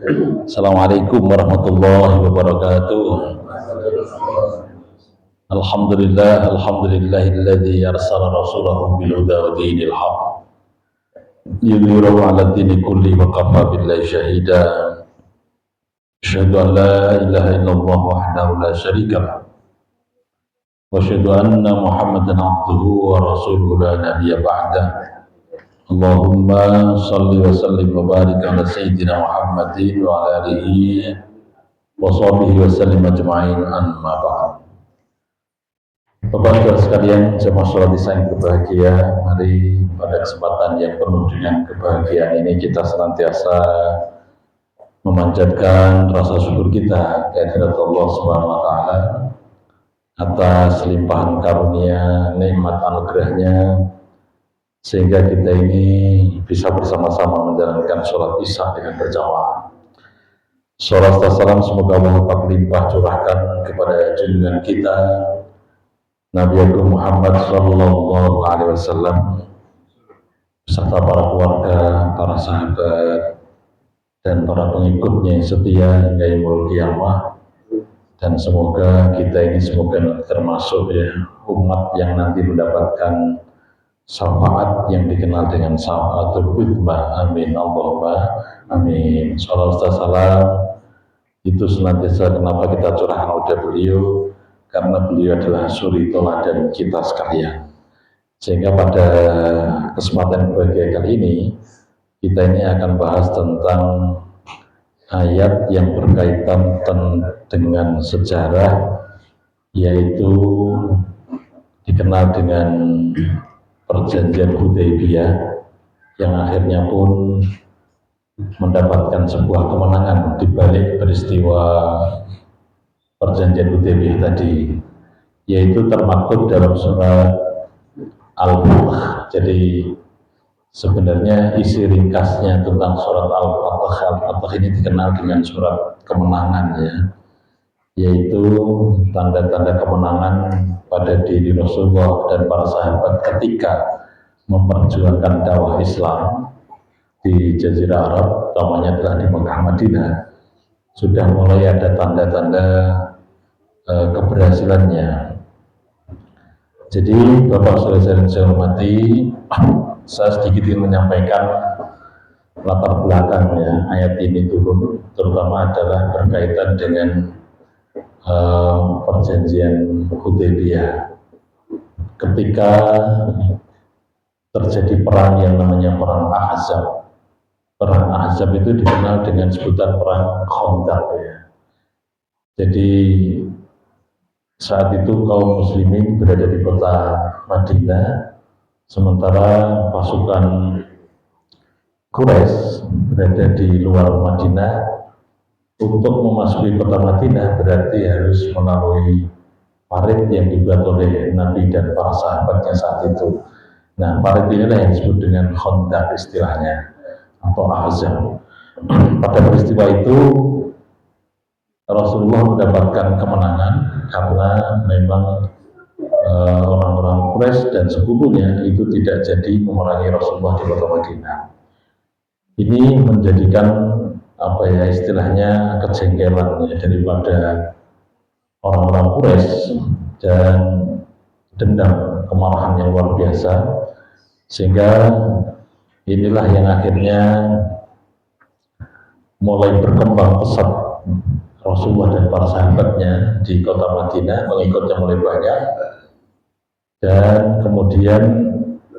Assalamualaikum warahmatullahi wabarakatuh. Alhamdulillahilladzi arsala rasulahu bil huda wa dinil haq yudhhirahu 'ala dini kulli wa kafa billahi shahida. Asyhadu an la ilaha illallah wahdahu la syarika lah wa asyhadu anna Muhammadan abduhu wa rasuluhu la nabiyya ba'dah. Allahumma salli wa sallim wa barik ala sayyidina Muhammadin wa ala alihi wa sahbihi wa sallim ajma'in, amma ba'd. Bapak-bapak sekalian, jemaah salat Isya yang berbahagia, mari pada kesempatan yang penuh dengan kebahagiaan ini kita senantiasa memanjatkan rasa syukur kita kehadirat Allah Subhanahu wa taala atas limpahan karunia, nikmat anugerahnya, sehingga kita ini bisa bersama-sama menjalankan sholat Isya dengan berjamaah. Sholawat dan salam semoga Allah tetap limpah curahkan kepada junjungan kita Nabi Agung Muhammad Sallallahu Alaihi Wasallam beserta para keluarga, para sahabat, dan para pengikutnya yang setia hingga yaumul qiyamah. Dan semoga kita ini termasuk umat yang nanti mendapatkan syafaat yang dikenal dengan syafaatul udzma. Amin Allahumma amin. Shalawat dan salam itu senantiasa kenapa kita curahkan kepada beliau, karena beliau adalah suri teladan kita sekalian. Sehingga pada kesempatan berbahagia kali ini kita ini akan bahas tentang ayat yang berkaitan dengan sejarah, yaitu dikenal dengan Perjanjian Hudaybiyah, yang akhirnya pun mendapatkan sebuah kemenangan di balik peristiwa Perjanjian Hudaybiyah tadi, yaitu termaktub dalam surat Al-Fatah. Jadi sebenarnya isi ringkasnya tentang surat Al-Fatah ini dikenal dengan surat kemenangan, yaitu tanda-tanda kemenangan pada diri Rasulullah dan para sahabat ketika memperjuangkan dakwah Islam di Jazirah Arab, utamanya adalah di Mekah Madinah. Sudah mulai ada tanda-tanda keberhasilannya. Jadi Bapak Saudara yang saya hormati, saya sedikit ingin menyampaikan latar belakangnya ayat ini turun, terutama adalah berkaitan dengan Perjanjian Hudaybiyah. Ketika terjadi perang yang namanya perang Ahzab. Perang Ahzab itu dikenal dengan sebutan perang Khandaq, Jadi saat itu kaum muslimin berada di kota Madinah, sementara pasukan Quraisy berada di luar Madinah. Untuk memasuki kota Madinah berarti harus melalui parit yang dibuat oleh Nabi dan para sahabatnya saat itu. Nah, parit inilah yang disebut dengan Khandaq istilahnya, atau Ahzab. Pada peristiwa itu Rasulullah mendapatkan kemenangan karena memang orang-orang Quraisy dan sekutunya itu tidak jadi memerangi Rasulullah di kota Madinah. Ini menjadikan istilahnya kejengkelan daripada orang-orang Quraisy dan dendam, kemarahan yang luar biasa, sehingga inilah yang akhirnya mulai berkembang pesat Rasulullah dan para sahabatnya di kota Madinah, mengikutnya mulai banyak. Dan kemudian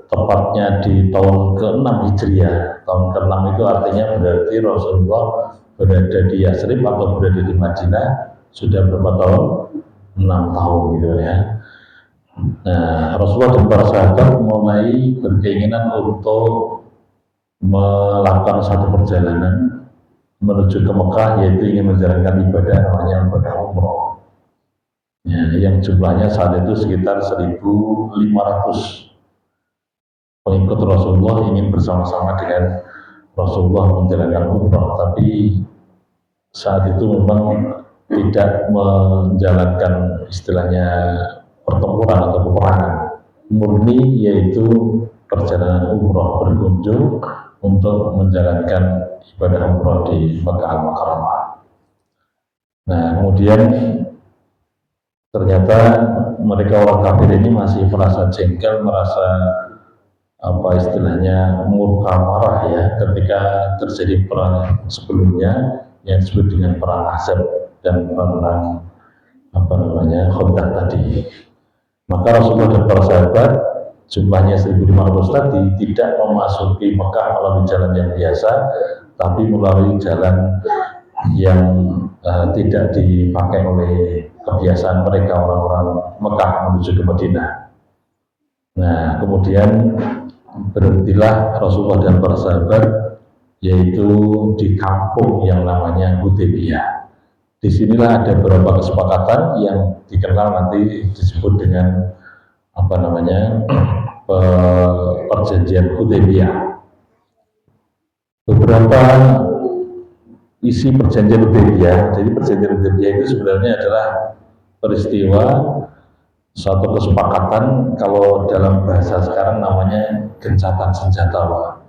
tepatnya di tahun ke-6 Hijriah, tahun ke-6 itu artinya berarti Rasulullah berada di Yasrib atau berada di Madinah sudah berapa tahun? 6 tahun gitu ya. Nah, Rasulullah dan para sahabat mulai berkeinginan untuk melakukan satu perjalanan menuju ke Mekah, yaitu ingin menjalankan ibadah namanya ibadah umroh. Yang jumlahnya saat itu sekitar 1.500 pengikut Rasulullah ingin bersama-sama dengan Rasulullah menjalankan umrah, tapi saat itu memang tidak menjalankan istilahnya pertempuran atau peperangan murni, yaitu perjalanan umrah berkunjung untuk menjalankan ibadah umroh di Mekah Al-Mukarramah. Nah, kemudian ternyata mereka orang kafir ini masih merasa jengkel, merasa apa istilahnya murka marah ya ketika terjadi perang sebelumnya yang disebut dengan perang Ahzab dan perang apa namanya Khandaq tadi. Maka Rasulullah dan para sahabat jumlahnya 1.500 tadi tidak memasuki Mekah melalui jalan yang biasa, tapi melalui jalan yang tidak dipakai oleh kebiasaan mereka orang-orang Mekah menuju ke Madinah. Nah, kemudian berhentilah Rasulullah dan para sahabat yaitu di kampung yang namanya Hudaybiyah. Disinilah ada beberapa kesepakatan yang dikenal nanti disebut dengan apa namanya perjanjian Hudaybiyah. Beberapa isi perjanjian Hudaybiyah, jadi perjanjian Hudaybiyah itu sebenarnya adalah peristiwa suatu kesepakatan, kalau dalam bahasa sekarang namanya gencatan senjata.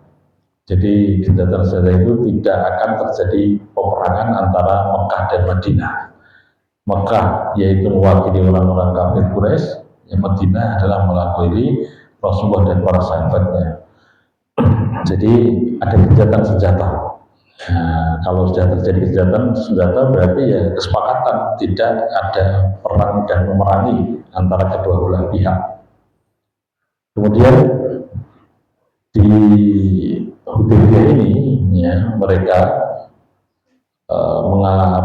Jadi gencatan senjata itu tidak akan terjadi peperangan antara Mekah dan Madinah. Mekah yaitu mewakili orang-orang kafir Quraisy, yang Madinah adalah mewakili Rasulullah dan para sahabatnya. Jadi ada gencatan senjata. Nah, kalau sudah terjadi gencatan senjata berarti ya kesepakatan, tidak ada perang dan memerangi antara kedua belah pihak. Kemudian di Hudaybiyah ini ya mereka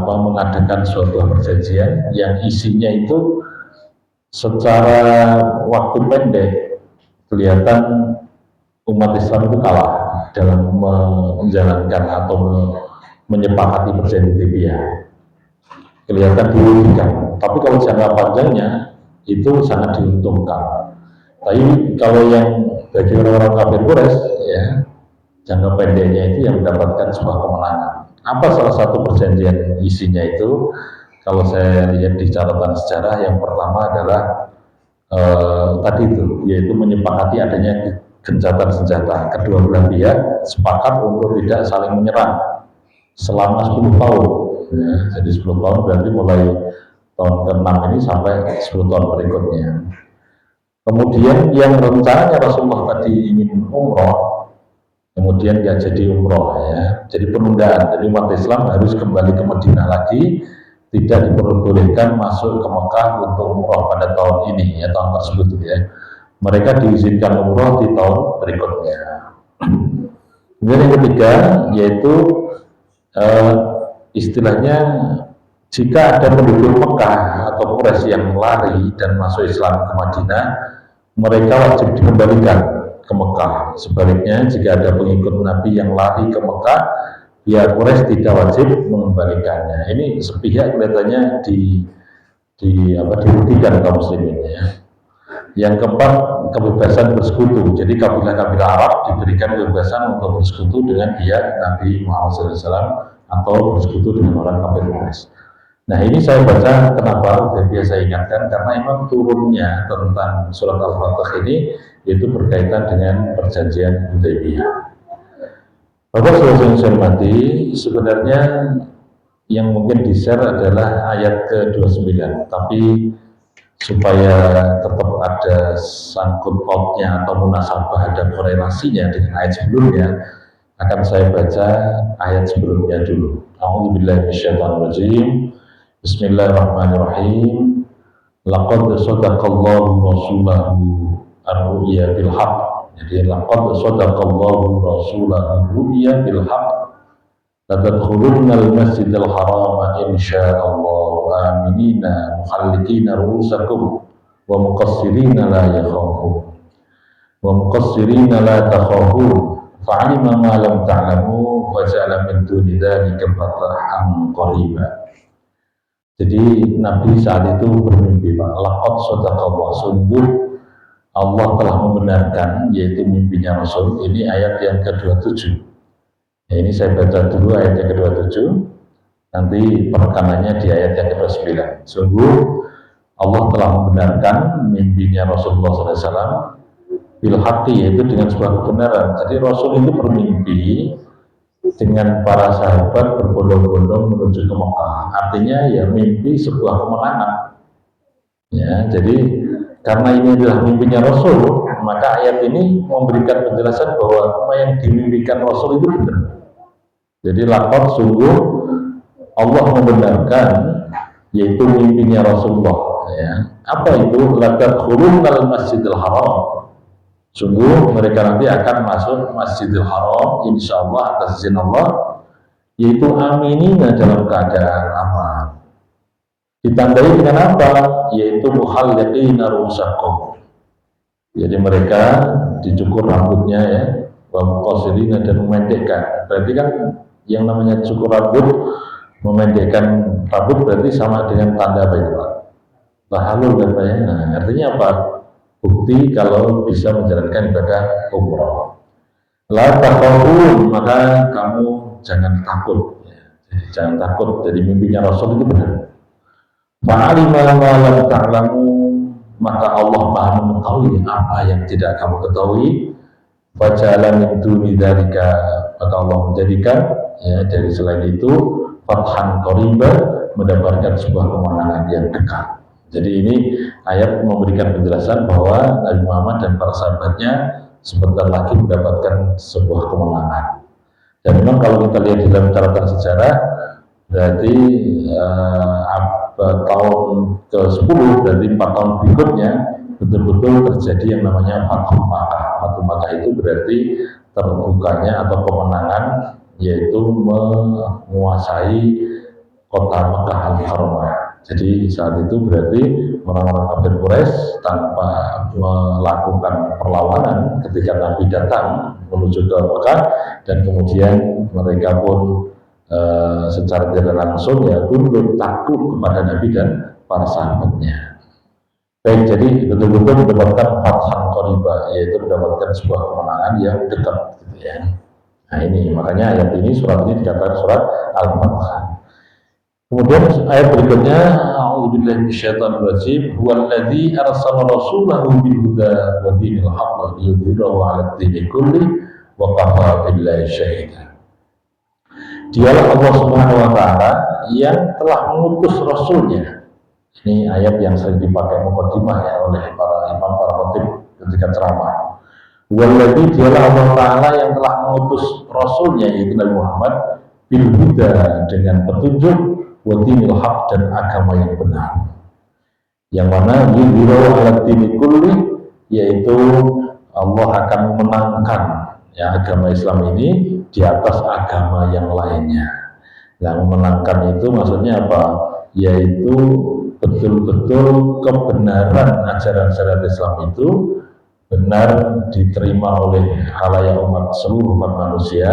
mengadakan suatu perjanjian yang isinya itu secara waktu pendek kelihatan umat Islam itu kalah dalam menjalankan atau menyepakati perjanjian Hudaybiyah. Kelihatan dirugikan, tapi kalau jangka panjangnya itu sangat diuntungkan. Tapi kalau yang bagi orang-orang kafir Quraisy ya jangka pendeknya itu yang mendapatkan sebuah kemenangan. Apa salah satu perjanjian isinya itu? Kalau saya lihat di catatan sejarah, yang pertama adalah tadi itu, yaitu menyepakati adanya gencatan senjata. Kedua belah pihak sepakat untuk tidak saling menyerang selama 10 tahun. Ya, jadi 10 tahun berarti mulai tahun ke-6 ini sampai 10 tahun berikutnya. Kemudian yang rencananya Rasulullah tadi ingin umroh, kemudian ya jadi umroh ya, jadi penundaan. Jadi umat Islam harus kembali ke Madinah lagi, tidak diperbolehkan masuk ke Mekah untuk umroh pada tahun ini ya, tahun tersebut ya. Mereka diizinkan umroh di tahun berikutnya. Kemudian yang ketiga yaitu istilahnya jika ada penduduk Mekah atau Quraisy yang lari dan masuk Islam ke Madinah, mereka wajib dikembalikan ke Mekah. Sebaliknya jika ada pengikut Nabi yang lari ke Mekah, pihak Quraisy tidak wajib mengembalikannya. Ini sepihak kelihatannya dirugikan kaum muslimin ya. Yang keempat, kebebasan bersekutu. Jadi kabilah-kabilah Arab diberikan kebebasan untuk bersekutu dengan pihak Nabi Muhammad SAW atau bersekutu dengan orang kafir Quraisy. Nah, ini saya baca kenapa Hudaybiyah saya ingatkan, karena memang turunnya tentang surat Al-Fatah ini itu berkaitan dengan perjanjian Hudaybiyah. Bapak saudara saya hormati, sebenarnya yang mungkin di-share adalah ayat ke-29, tapi supaya tetap ada sangkut pautnya atau munasabah dan korelasinya dengan ayat sebelumnya, akan saya baca ayat sebelumnya dulu. A'udzubillahi minasyaitonirrajim. Bismillahirrahmanirrahim. Laqad sadaqallahu rasulahu ar-ru'ya bil haqq. Jadi laqad sadaqallahu rasulahu ar-ru'ya bil haqq. Latadkhulunnal masjidal harama insyaallah aminina muhallikina ru'usakum wa muqassirina la yakhafun wa muqassirina la takhafun fa'alima ma lam ta'lamu wa ja'ala min duni dzalika fatahan qariba. Jadi Nabi saat itu bermimpi, Pak. Laqad sadaqallah, sungguh Allah telah membenarkan, yaitu mimpinya Rasul. Ini ayat yang ke-27. Ya, ini saya baca dulu ayat yang ke-27, nanti penekanannya di ayat yang ke-29. Sungguh Allah telah membenarkan mimpinya Rasulullah SAW bil haqqi, yaitu dengan sebuah kebenaran. Jadi Rasul itu bermimpi dengan para sahabat berbondong-bondong menuju ke Mekah. Artinya ya mimpi sebuah kemenangan. Ya, jadi karena ini adalah mimpinya Rasul, maka ayat ini memberikan penjelasan bahwa apa yang dimimpikan Rasul itu benar. Jadi laqad sungguh Allah membenarkan yaitu mimpinya Rasulullah. Ya. Apa itu? Latadkhulunal Masjidil Haram. Sungguh mereka nanti akan masuk Masjidil Haram, insya Allah atas izin Allah, yaitu aminina dalam keadaan aman. Ditandai dengan apa? Yaitu muhalliqina ru'usakum. Jadi mereka dicukur rambutnya ya, wa muqassirina dan memendekkan. Berarti kan yang namanya cukur rambut, memendekkan rambut berarti sama dengan tanda apa itu Pak? Tahalul dan Pak ya. Nah, artinya apa? Bukti kalau bisa menjalankan ibadah umroh. La takhafun, maka kamu jangan takut. Ya. Jadi jangan takut. Jadi mimpinya Rasul itu benar. Fa'alima ma lam ta'lamu, maka Allah Maha mengetahui apa yang tidak kamu ketahui. Faja'ala min duni dzalika, maka Allah menjadikan ya, dari selain itu fathan qariba, mendapatkan sebuah kemenangan yang dekat. Jadi ini ayat memberikan penjelasan bahwa Nabi Muhammad dan para sahabatnya sebentar lagi mendapatkan sebuah kemenangan. Dan memang kalau kita lihat di dalam catatan sejarah, berarti tahun ke-10, berarti 4 tahun berikutnya betul-betul terjadi yang namanya Fathu Makkah. Fathu Makkah itu berarti terbukanya atau kemenangan, yaitu menguasai kota Makkah Al-Mukarramah. Jadi saat itu berarti orang-orang kafir Quraisy tanpa melakukan perlawanan ketika Nabi datang menuju ke Mekah, dan kemudian mereka pun secara tidak langsung ya tunduk takut kepada Nabi dan para sahabatnya. Baik, jadi betul-betul mendapatkan fathan qariba, yaitu mendapatkan sebuah kemenangan yang dekat gitu ya. Nah ini makanya ayat ini, surat ini dikatakan surat Al-Fatah. Kemudian ayat berikutnya, a'udzubillahi minasyaitonir rajim, huwallazi arsala rasulahu bil huda wa dinil haqq liyudhhirahu 'alad dini kulli wa kafa billahi syahida. Dialah Allah Subhanahu wa taala yang telah mengutus rasulnya. Ini ayat yang sering dipakai mukadimah ya oleh para imam, para khatib ketika ceramah. Huwallazi, dialah Allah taala yang telah mengutus rasulnya yaitu Nabi Muhammad bil huda, dengan petunjuk, wa dinil haq, dan agama yang benar, yang mana yudhhirahu 'alad dini kulli, yaitu Allah akan memenangkan ya agama Islam ini di atas agama yang lainnya. Nah, memenangkan itu maksudnya apa? Yaitu betul-betul kebenaran ajaran syariat Islam itu benar diterima oleh khalayak umat, seluruh umat manusia,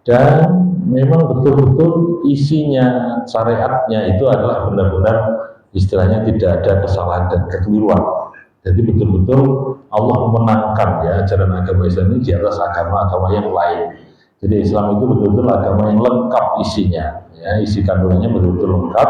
dan memang betul-betul isinya, syariatnya itu adalah benar-benar istilahnya tidak ada kesalahan dan kekeliruan. Jadi betul-betul Allah memenangkan ya ajaran agama Islam ini di atas agama-agama yang lain. Jadi Islam itu betul-betul agama yang lengkap isinya, ya, isi kandungannya betul-betul lengkap,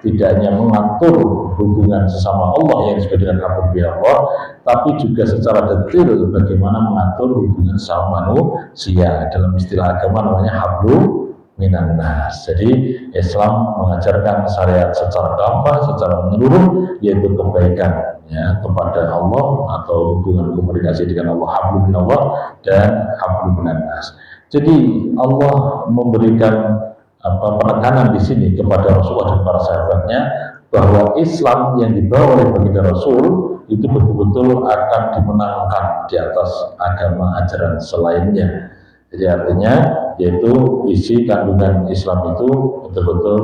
tidak hanya mengatur hubungan sesama Allah yang disebut dengan rububiyah Allah, tapi juga secara detail bagaimana mengatur hubungan sama manusia. Dalam istilah agama namanya hablu minan nas. Jadi Islam mengajarkan syariat secara gampang, secara menyeluruh, yaitu kebaikan ya kepada Allah atau hubungan komunikasi dengan Allah, hablu minallah dan hablu minan nas. Jadi Allah memberikan penekanan di sini kepada Rasulullah dan para sahabatnya bahwa Islam yang dibawa oleh baginda Rasul itu betul-betul akan dimenangkan di atas agama ajaran selainnya. Jadi artinya yaitu isi kandungan Islam itu betul-betul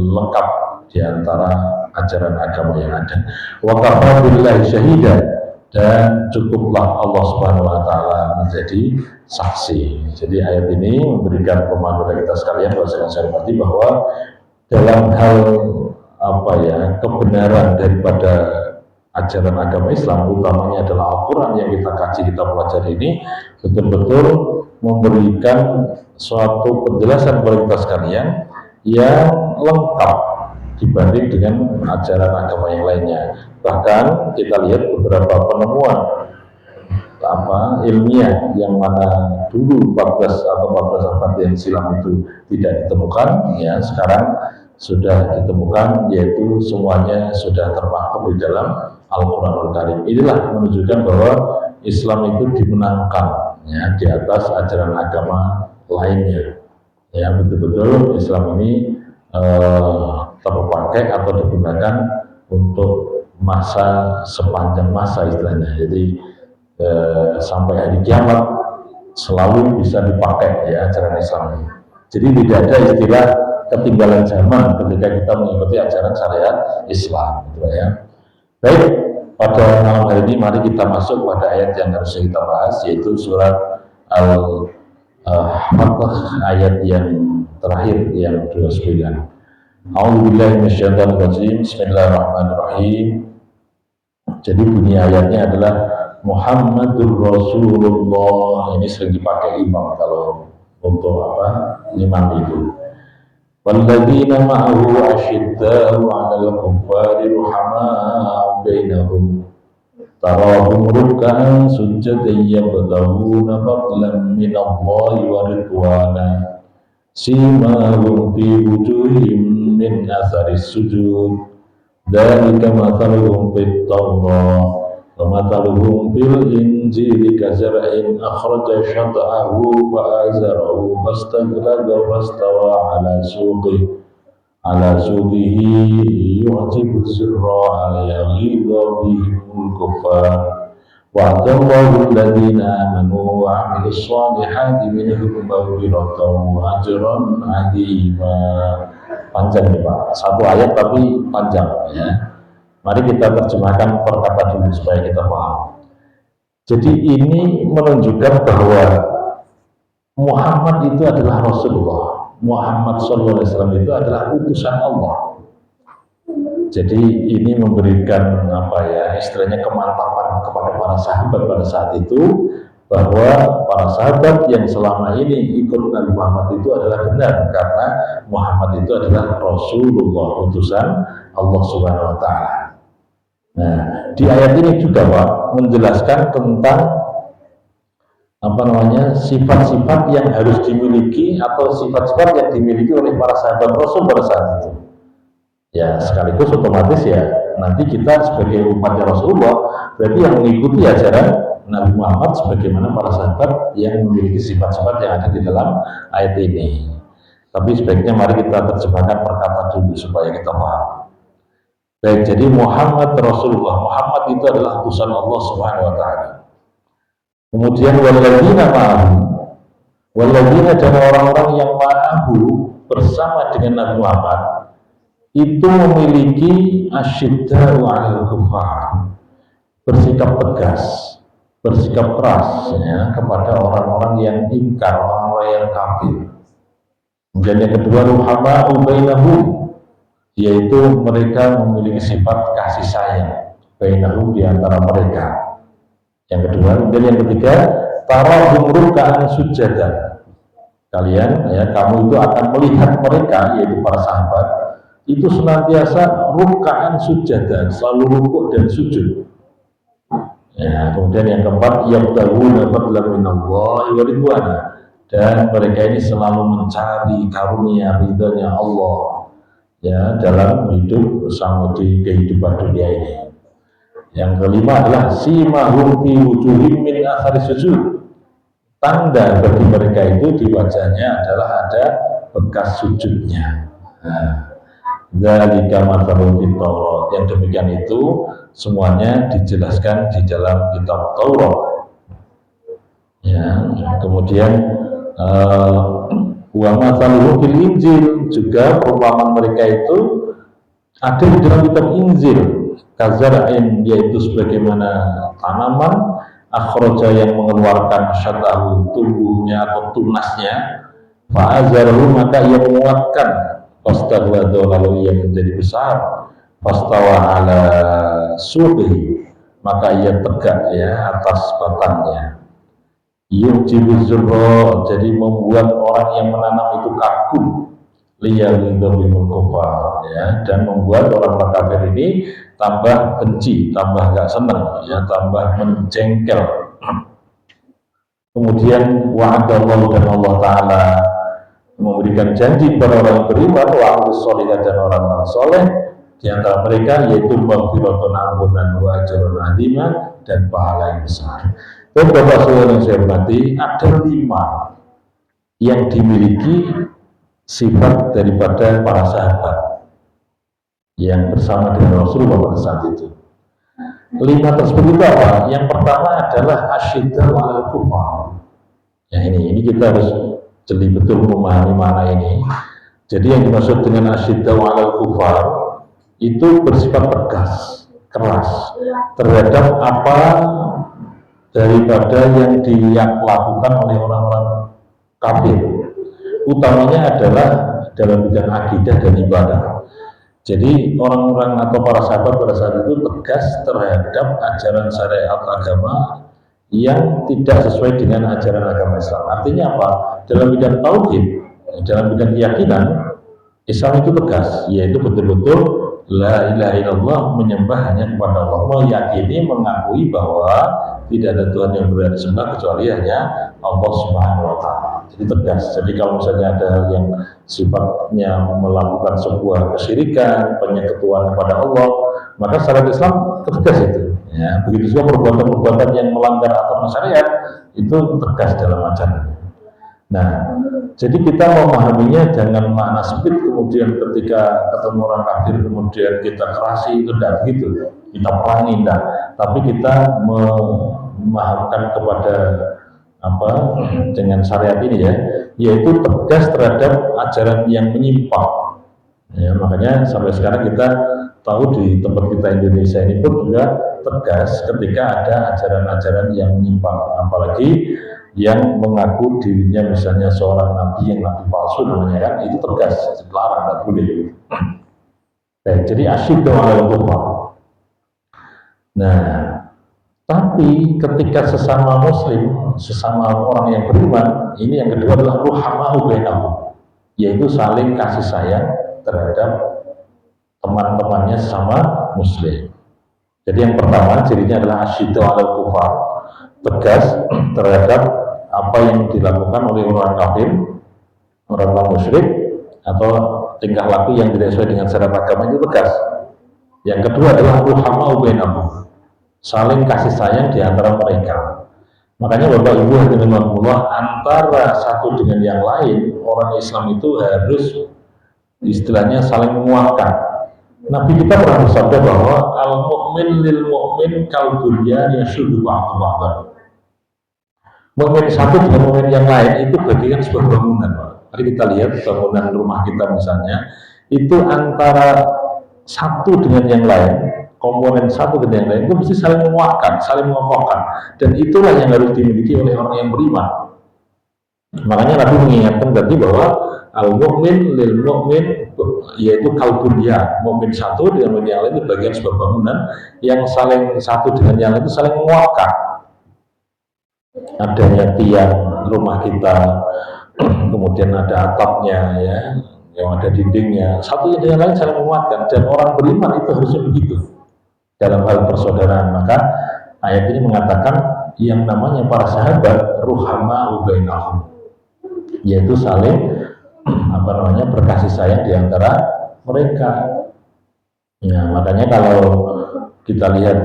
lengkap di antara ajaran agama yang ada. Wa kafa billahi syahida, dan cukuplah Allah Subhanahu wa taala menjadi saksi. Jadi ayat ini memberikan pemahaman kepada kita sekalian, bahwa saya hormati, bahwa dalam hal kebenaran daripada ajaran agama Islam, utamanya adalah Al-Quran yang kita kaji, kita pelajari ini, betul-betul memberikan suatu penjelasan kepada kita sekalian yang lengkap dibanding dengan ajaran agama yang lainnya. Bahkan kita lihat beberapa penemuan ilmiah yang mana dulu 14 atau 14 abad yang silam itu tidak ditemukan, ya sekarang sudah ditemukan, yaitu semuanya sudah termaktub di dalam Al-Quranul Karim. Inilah menunjukkan bahwa Islam itu dimenangkan, ya, di atas ajaran agama lainnya. Ya, betul-betul Islam ini terpakai atau digunakan untuk masa sepanjang masa istilahnya. Jadi sampai hari kiamat selalu bisa dipakai, ya, ajaran Islam ini. Jadi tidak ada istilah ketinggalan zaman ketika kita mengikuti ajaran syariat Islam, gitu ya. Baik, pada malam hari ini mari kita masuk pada ayat yang harus kita bahas, yaitu surat Al-Fatah ayat yang terakhir yang 29. A'udzubillahi minasyaitonir rajim. Bismillahirrahmanirrahim. Jadi bunyi ayatnya adalah Muhammadur Rasulullah. Ini sering dipakai imam kalau untuk imam itu. Walladzina ma'ahu asyidda'u 'alal kuffari ruhama'u bainahum tarahum ruk'an sujjadan yabtaghuna fadlan minallahi wa ridwana simahum fi wujuhihim min atharis sujud dzalika mathaluhum fit tawrah wa mathaluhum fil injili kazar'in akhraja shat'ahu fa azarahu fastaghlaba fastawa ala suqihi yu'jibu az-zurra'a yaghidha bihimul kuffar wa'adallahu alladhina amanu wa 'amilus shalihati minhum maghfiratan wa ajran 'azima. Panjang nih Pak, satu ayat tapi panjang, ya. Mari kita terjemahkan per kata dulu supaya kita paham. Jadi ini menunjukkan bahwa Muhammad itu adalah Rasulullah. Muhammad SAW itu adalah utusan Allah. Jadi ini memberikan istilahnya kemantapan kepada para sahabat pada saat itu, bahwa para sahabat yang selama ini ikut Nabi Muhammad itu adalah benar, karena Muhammad itu adalah Rasulullah, utusan Allah Subhanahu wa Ta'ala. Nah, di ayat ini juga Pak menjelaskan tentang sifat-sifat yang harus dimiliki atau sifat-sifat yang dimiliki oleh para sahabat Rasul pada saat itu. Ya, sekaligus otomatis ya nanti kita sebagai umatnya Rasulullah berarti yang mengikuti ajaran Nabi Muhammad sebagaimana para sahabat yang memiliki sifat-sifat yang ada di dalam ayat ini. Tapi sebaiknya mari kita terjemahkan perkataan dulu supaya kita paham. Baik, jadi Muhammad Rasulullah, Muhammad itu adalah utusan Allah Subhanahu wa Ta'ala. Kemudian walladzina ma'ahu, walladzina dan orang-orang yang ma'ahu bersama dengan Nabi Muhammad itu memiliki asyidda'u 'alal kuffar, bersikap tegas, bersikap keras, ya, kepada orang-orang yang ingkar, orang-orang yang kafir. Kemudian yang kedua ruhama'u bainahum, yaitu mereka memiliki sifat kasih sayang bainahum, di antara mereka. Yang kedua, dan yang ketiga tarahum ruk'an sujadan, kalian, ya, kamu itu akan melihat mereka, yaitu para sahabat itu senantiasa ruk'an sujadan, selalu rukuk dan sujud. Ya, kemudian yang keempat yabtaghuna fadlan minallahi wa ridwana, dan mereka ini selalu mencari karunia ridhonya Allah, ya, dalam hidup bersama di kehidupan dunia ini. Yang kelima adalah simahum fi wujuhihim min athari sujud, tanda bagi mereka itu di wajahnya adalah ada bekas sujudnya. Dzalika mathalul fit Taurat, yang demikian itu semuanya dijelaskan di dalam kitab Taurat. Ya, kemudian wa mathaluhu fil Injil, juga perumpamaan mereka itu ada di dalam kitab Injil. Kazar'in, yaitu sebagaimana tanaman akhraja yang mengeluarkan syatahu, tumbuhnya atau tunasnya, fa'azarahu, maka ia menguatkan, fastaghlada, lalu ia menjadi besar, fastawa ala suqihi, maka ia tegak, ya, atas batangnya. Yu'jibu zurra, jadi membuat orang yang menanam itu kagum, liyaghidha bihimul kuffar, ya, dan membuat orang kafir ini tambah benci, tambah gak senang, ya, tambah menjengkel. Kemudian wa'adallahu, dan Allah Ta'ala memberikan janji kepada orang yang beriman wa amilus sholihat, dan orang-orang soleh di antara mereka, yaitu maghfiratun, ampunan, wa ajrun azima, dan pahala yang besar. Dan Bapak Saudara yang saya hormati, ada 5 yang dimiliki sifat daripada para sahabat yang bersama dengan Rasulullah pada saat itu. 5 tersebut itu apa? Yang pertama adalah asyiddaw 'alal kufar. Ya, ini kita harus jeli betul memahami makna ini. Jadi yang dimaksud dengan asyiddaw 'alal kufar itu bersifat tegas, keras terhadap apa daripada yang dilakukan oleh orang-orang kafir. Utamanya adalah dalam bidang akidah dan ibadah. Jadi orang-orang atau para sahabat pada saat itu tegas terhadap ajaran syariat agama yang tidak sesuai dengan ajaran agama Islam. Artinya apa? Dalam bidang tauhid, dalam bidang keyakinan, Islam itu tegas, yaitu betul-betul la ilaha illallah, menyembah hanya kepada Allah, meyakini, mengakui bahwa tidak ada Tuhan yang berhak disembah kecuali hanya Allah Subhanahu wa Ta'ala. Jadi tegas. Jadi kalau misalnya ada yang sifatnya melakukan sebuah kesyirikan, penyekutuan kepada Allah, maka syariat Islam tegas itu. Ya, begitu juga perbuatan-perbuatan yang melanggar aturan syariat itu tegas dalam ajaran. Nah, jadi kita memahaminya jangan makna sempit, kemudian ketika ketemu orang kafir kemudian kita kerasi, itu tidak begitu, kita perangi, tidak. Tapi kita memahamkan kepada apa dengan syariat ini ya, yaitu tegas terhadap ajaran yang menyimpang. Ya, makanya sampai sekarang kita tahu di tempat kita Indonesia ini pun juga tegas ketika ada ajaran-ajaran yang menyimpang, apalagi yang mengaku dirinya misalnya seorang nabi yang nabi palsu namanya kan, itu tegas, dilarang, tidak boleh. Jadi asyiddaw 'alal kufar. Nah, tapi ketika sesama muslim, sesama orang yang beriman, ini yang kedua adalah ruhama'u bainahum, yaitu saling kasih sayang terhadap teman-temannya sesama muslim. Jadi yang pertama cirinya adalah asyiddaw 'alal kufar, tegas terhadap apa yang dilakukan oleh orang kafir, orang musyrik, atau tingkah laku yang tidak sesuai dengan syariat agama, itu tegas. Yang kedua adalah ruhama'u bainahum, saling kasih sayang di antara mereka. Makanya Bapak Ibu rahimahumullah, antara satu dengan yang lain, orang Islam itu harus istilahnya saling menguatkan. Nabi kita pernah bersabda bahwa al-mu'min lil mu'min kal bunyan yashuddu ba'dahu ba'dan. Mukmin satu dengan mukmin yang lain itu bagikan sebuah bangunan. Mari kita lihat bangunan rumah kita misalnya, itu antara satu dengan yang lain, komponen satu dengan yang lain itu mesti saling menguatkan, saling mengokohkan, dan itulah yang harus dimiliki oleh orang yang beriman. Makanya Nabi mengingatkan tadi bahwa al-mu'min lil mu'min, yaitu kalbunyan, mukmin satu dengan mukmin yang lain itu bagian sebuah bangunan yang saling satu dengan yang lain itu saling menguatkan. Adanya tiang rumah kita, kemudian ada atapnya ya, yang ada dindingnya, satu dengan lain saling menguatkan, dan orang beriman itu harusnya begitu dalam hal persaudaraan. Maka ayat ini mengatakan yang namanya para sahabat ruhama'u bainahum, yaitu saling berkasih sayang di antara mereka. Ya, makanya kalau kita lihat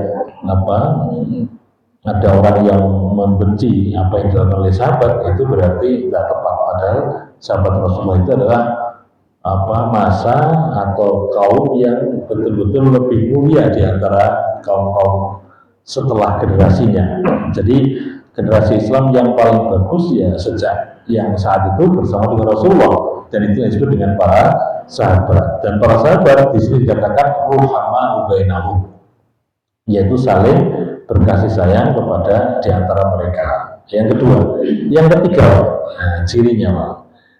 ada orang yang membenci apa yang dilakukan oleh sahabat, itu berarti tidak tepat. Padahal sahabat Rasulullah itu adalah masa atau kaum yang betul-betul lebih mulia di antara kaum-kaum setelah generasinya. Jadi generasi Islam yang paling bagus ya sejak yang saat itu bersama dengan Rasulullah, dan itu disebut dengan para sahabat. Dan para sahabat di sini dikatakan ruhama'u bainahum, yaitu saling berkasih sayang kepada di antara mereka. Yang kedua, yang ketiga, cirinya Pak.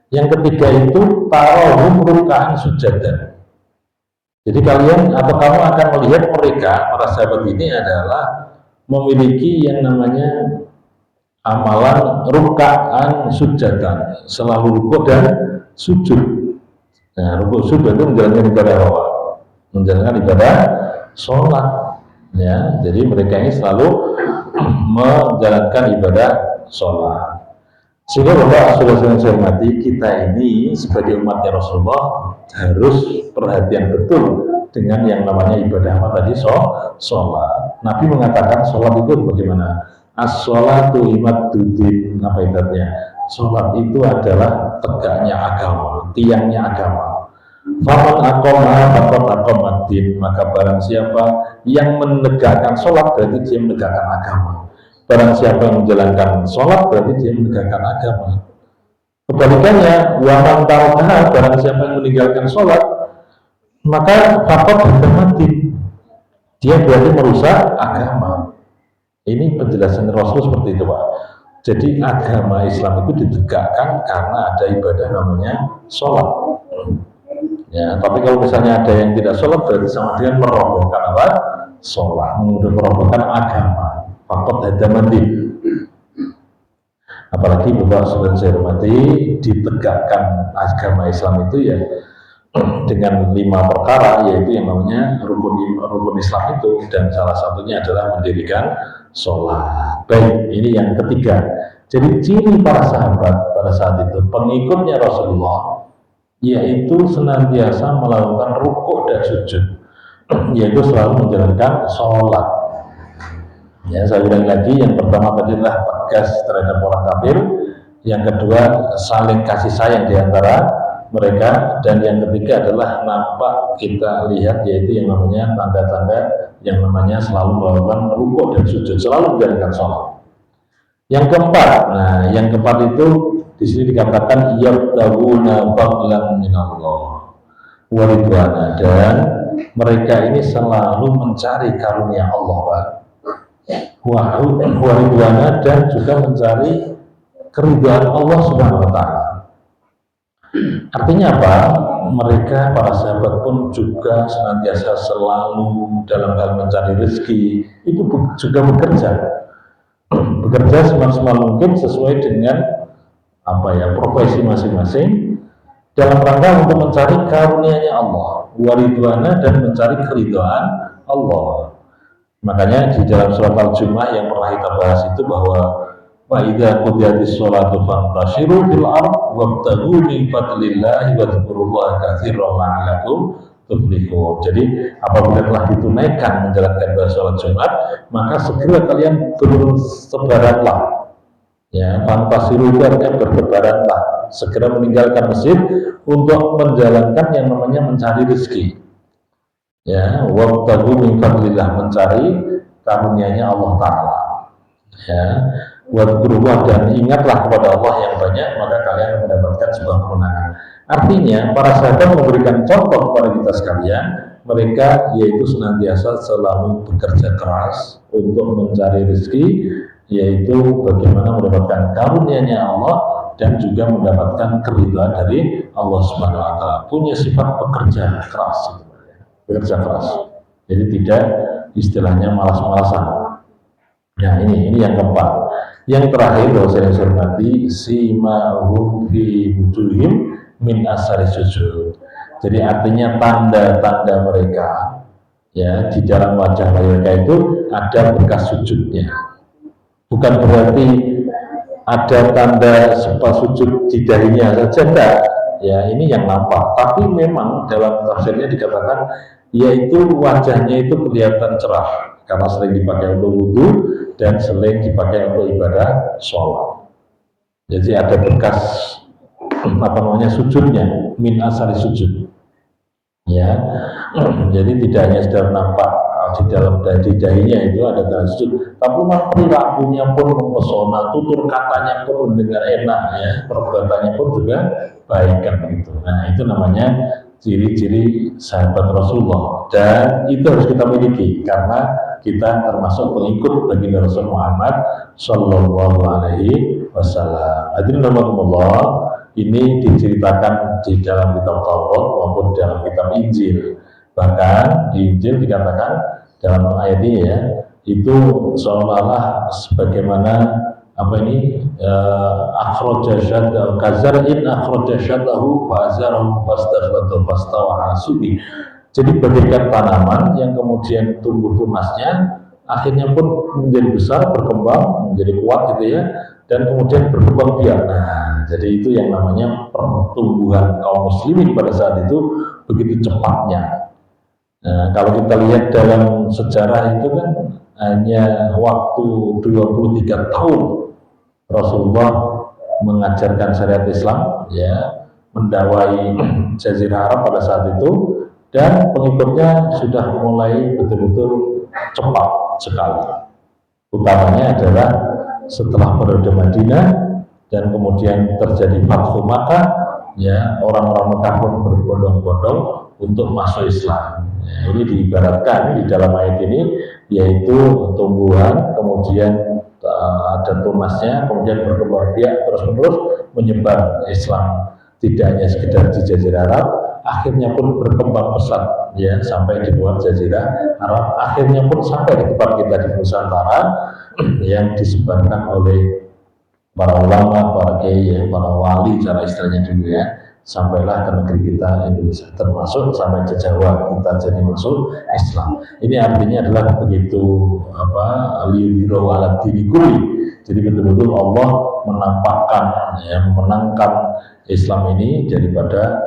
Yang ketiga itu tarahum ruk'an sujadan. Jadi kalian atau kamu akan melihat mereka, para sahabat ini adalah memiliki yang namanya amalan ruk'an sujadan, selalu rukuk dan sujud. Nah, rukuk sujud itu menjalankan ibadah apa? Menjalankan ibadah sholat. Ya, jadi mereka ini selalu menjalankan ibadah sholat. Sehingga Bapak saudara saya hormati, kita ini sebagai umatnya Rasulullah harus perhatian betul dengan yang namanya ibadah apa tadi, sholat. Nabi mengatakan sholat itu bagaimana? As-sholatu imaduddin, apa ibaratnya? Sholat itu adalah tegaknya agama, tiangnya agama. Faman aqoma faqad aqamaddin, maka barang siapa yang menegakkan sholat berarti dia menegakkan agama. Barang siapa yang menjalankan sholat berarti dia menegakkan agama. Kebalikannya, waman tarakaha, barang siapa yang meninggalkan sholat maka faqad aqamaddin, dia berarti merusak agama. Ini penjelasan Rasul seperti itu, Pak. Jadi agama Islam itu ditegakkan karena ada ibadah namanya sholat. Ya, tapi kalau misalnya ada yang tidak sholat berarti sama dengan merobohkan apa? Sholat, merobohkan agama. Fakot hadamati. Apalagi Bapak saudara saya hormati, ditegakkan agama Islam itu ya dengan 5 perkara, yaitu yang namanya rukun Islam itu, dan salah satunya adalah mendirikan sholat. Baik, ini yang ketiga. Jadi ciri para sahabat pada saat itu, pengikutnya Rasulullah, yaitu senantiasa melakukan rukuk dan sujud, yaitu selalu menjalankan sholat. Ya, saya ulang lagi, yang pertama tadi adalah tegas terhadap orang kafir, yang kedua saling kasih sayang di antara mereka, dan yang ketiga adalah nampak kita lihat yaitu yang namanya tanda-tanda yang namanya selalu melakukan rukuk dan sujud, selalu menjalankan sholat. Yang keempat, nah yang keempat itu di sini dikatakan yabtaguna fadlan minallah wa ridwana, dan mereka ini selalu mencari karunia Allah, Pak. Wa ridwana, dan juga mencari keridhaan Allah Subhanahu wa taala. Artinya apa? Mereka para sahabat pun juga senantiasa selalu dalam hal mencari rezeki itu juga bekerja semaksimal mungkin sesuai dengan apa ya, profesi masing-masing dalam rangka untuk mencari karunia-Nya Allah, waridwana, dan mencari keridhaan Allah. Makanya di dalam surat Al-Jumu'ah yang pernah kita bahas itu bahwa wa idza qudiyatis sholatu fantashiru fil ardh wabtaghu min fadlillahi wadhkurullaha katsiran la'allakum tuflihun. Jadi apabila telah ditunaikan menjalankan sholat Jumat, maka segera kalian bersebaranlah. Ya, fantashiru itu artinya bertebaranlah, segera meninggalkan masjid untuk menjalankan yang namanya mencari rezeki. Ya, wabtaghu min fadlillah, mencari karunia-Nya Allah Ta'ala. Ya, wadhkurullah, dan ingatlah kepada Allah yang banyak, maka kalian mendapatkan sebuah kemenangan. Artinya para sahabat memberikan contoh kepada kita sekalian, mereka yaitu senantiasa selalu bekerja keras untuk mencari rezeki, yaitu bagaimana mendapatkan karunia-Nya Allah dan juga mendapatkan keridhaan dari Allah Subhanahu wa taala. Punya sifat pekerja keras. Bekerja keras, jadi tidak istilahnya malas-malasan. Nah ini yang keempat. Yang terakhir bahwa saya hormati, simahum fi wujuhim min asari sujud. Jadi artinya tanda-tanda mereka, ya, di dalam wajah mereka itu ada bekas sujudnya. Bukan berarti ada tanda sepas sujud di dahinya saja, enggak. Ya, ini yang nampak. Tapi memang dalam tafsirnya dikatakan yaitu wajahnya itu kelihatan cerah karena sering dipakai untuk wudhu dan sering dipakai untuk ibadah sholat. Jadi ada bekas apa namanya sujudnya, min asari sujud. Ya, jadi tidak hanya sekedar nampak di dalam dahinya itu ada tanda sujud, tapi perilakunya pun mempesona, tutur katanya pun mendengar enak, ya, perbuatannya pun juga baik kan begitu. Nah itu namanya ciri-ciri sahabat Rasulullah, dan itu harus kita miliki karena kita termasuk pengikut bagi Rasul Muhammad Sallallahu Alaihi Wasallam. Hadirin rahimakumullah, ini diceritakan di dalam kitab Taurat maupun dalam kitab Injil. Bahkan di Injil dikatakan dalam ayat ini ya, itu seolah-olah sebagaimana apa ini akhraja syadahu kazar'in akhraja syadahu fa azarahu fastaghlata fastawa 'ala suqi. Jadi bagaikan tanaman yang kemudian tumbuh tunasnya akhirnya pun menjadi besar, berkembang, menjadi kuat gitu ya, dan kemudian berkembang biak. Nah, jadi itu yang namanya pertumbuhan kaum muslimin pada saat itu begitu cepatnya. Nah, kalau kita lihat dalam sejarah itu kan hanya waktu 23 tahun Rasulullah mengajarkan syariat Islam, ya, mendawai Jazirah Arab pada saat itu, dan pengikutnya sudah mulai betul-betul cepat sekali. Utamanya adalah setelah periode Madinah dan kemudian terjadi Fathu Makkah, ya, orang-orang Mekah pun berbondong-bondong untuk masuk Islam. Ya, ini diibaratkan di dalam ayat ini yaitu tumbuhan, kemudian ada tunasnya, kemudian berkembang biak terus-menerus menyebar Islam, tidak hanya sekedar di Jazirah Arab, akhirnya pun berkembang pesat, ya, sampai di luar Jazirah Arab, akhirnya pun sampai di tempat kita di Nusantara yang disebarkan oleh para ulama, para kiai, para wali, cara istilahnya dulu, ya, sampailah ke negeri kita Indonesia, termasuk sampai ke Jawa kita jadi masuk Islam. Ini artinya adalah begitu liyudhirahu 'ala dini kulli. Jadi betul-betul Allah menampakkan, ya, memenangkan Islam ini daripada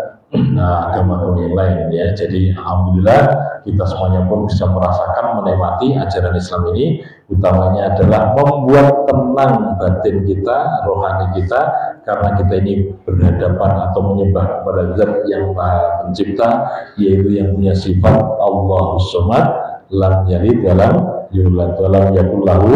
agama-agama yang lain, ya. Jadi alhamdulillah kita semuanya pun bisa merasakan, menikmati ajaran Islam ini. Utamanya adalah membuat tenang batin kita, rohani kita, karena kita ini berhadapan atau menyembah kepada Zat yang Maha Pencipta, yaitu yang punya sifat Allahus Somad, lam yalid walam yulad walam yakul lahu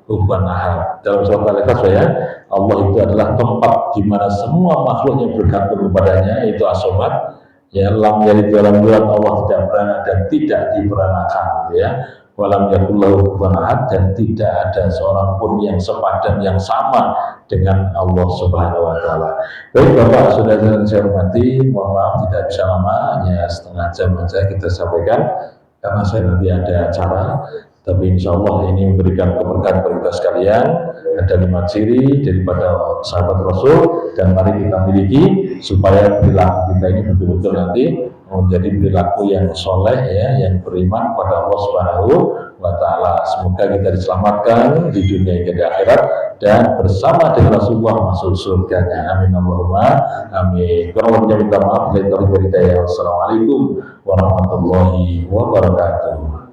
kufuwan ahad. Dalam surat Al-Ikhlas, ya, Allah itu adalah tempat di mana semua makhluk yang bergantung kepadanya, itu As-Somad, ya, lam yalid walam yulad, Allah tidak beranak dan tidak diberanakan, ya, walam yakul lahu kufuwan ahad, dan tidak ada seorang pun yang sepadan, yang sama dengan Allah Subhanahu wa taala. Baik Bapak, Saudara yang saya hormati, mohon maaf tidak bisa lama, hanya setengah jam saja kita sampaikan karena saya nanti ada acara. Tapi insya Allah ini memberikan keberkahan bagi kita sekalian. Ada 5 ciri daripada sahabat Rasul, dan mari kita miliki supaya perilaku kita ini betul-betul nanti menjadi perilaku yang soleh, ya, yang beriman pada Allah Subhanahu wa taala. Semoga kita diselamatkan di dunia hingga di akhirat dan bersama dengan Rasulullah masuk surganya. Amin Allahumma amin. Kurang lebihnya minta maaf. Wassalamualaikum warahmatullahi wabarakatuh.